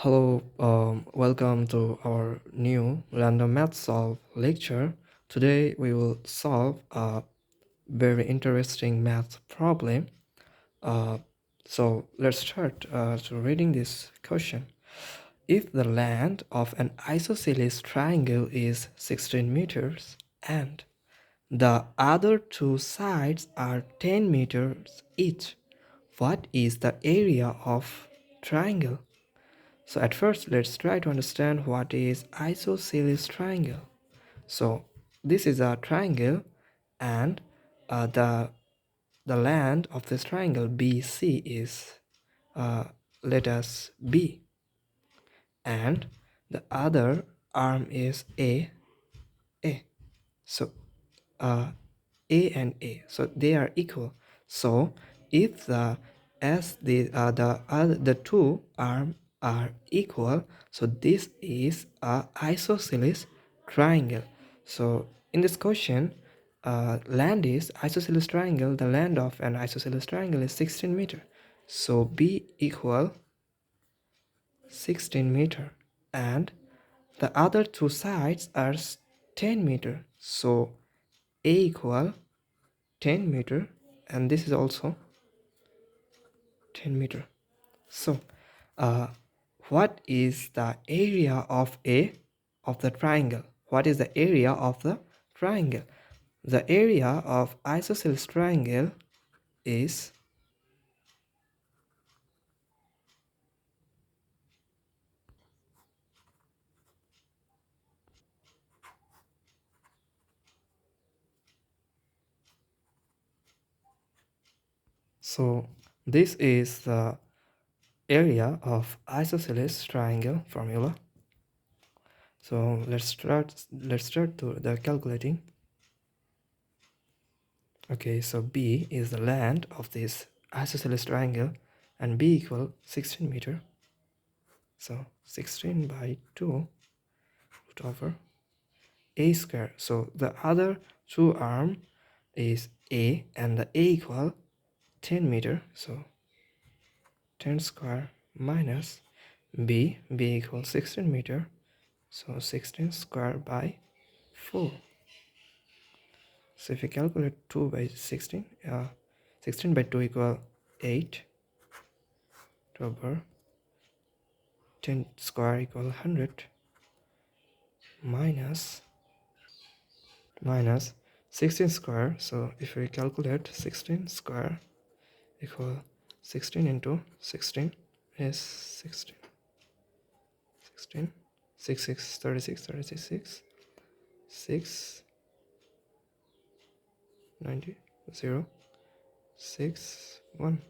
Hello, welcome to our new random math solve lecture. Today we will solve a very interesting math problem. Uh, so let's start to reading this question. If the length of an isosceles triangle is 16 meters and the other two sides are 10 meters each, what is the area of triangle? So at first, let's try to understand what is isosceles triangle. So this is a triangle, and the length of this triangle BC is let us B, and the other arm is A. So uh, A and A, so they are equal. So if the two arms are equal, so this is a isosceles triangle. So in this question, land is isosceles triangle. The land of an isosceles triangle is 16 meter. So B equal 16 meter, and the other two sides are 10 meter. So A equal 10 meter, and this is also 10 meter. So uh, what is the area of the triangle? What is the area of the triangle? The area of isosceles triangle is, so this is the area of isosceles triangle formula. So let's start to the calculating. Okay, so B is the length of this isosceles triangle, and B equal 16 meter. So 16 by 2 root over A square. So the other two arm is A, and the A equal 10 meter. So 10 square minus B equals 16 meter. So 16 square by 4. So if you calculate 2 by 16, 16 by 2 equal 8 over 10 square equal 100 minus 16 square. So if we calculate 16 square equal 16 into 16 is 16 16 6 6 36 36 6 6 90 0 6 1.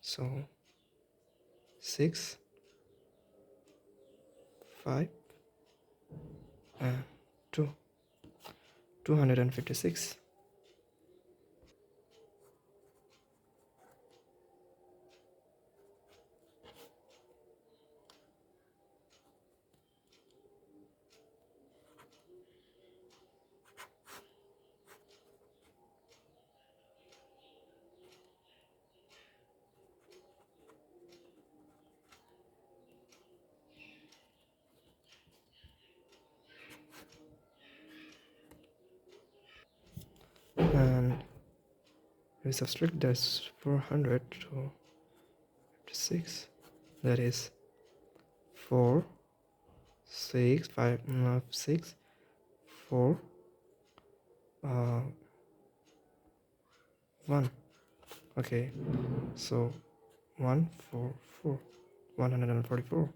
So 6 5 and 2 256. And we subtract this 400 to 56, that is 4 6 5 6 4 1. Okay, so 144 144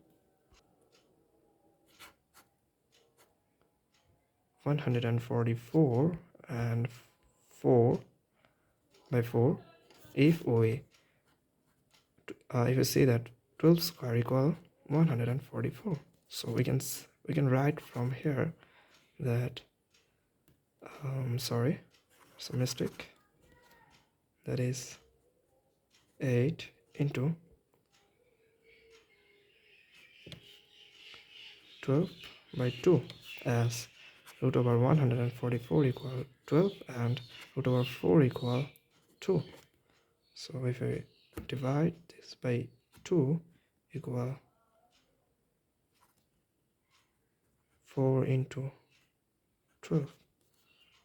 144 and 4 by 4. If we say that 12 square equal 144, so we can write from here that sorry, some mistake, that is 8 into 12 by 2, as root over 144 equal 12 and root over 4 equal 2. So if we divide this by 2 equal 4 into 12.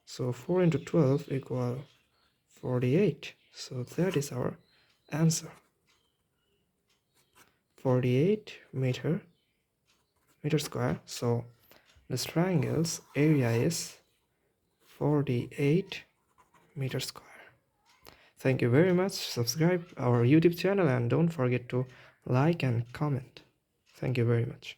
So 4 into 12 equal 48. So that is our answer. 48 meter square. So this triangle's area is 48 meter square. Thank you very much. Subscribe our YouTube channel and don't forget to like and comment. Thank you very much.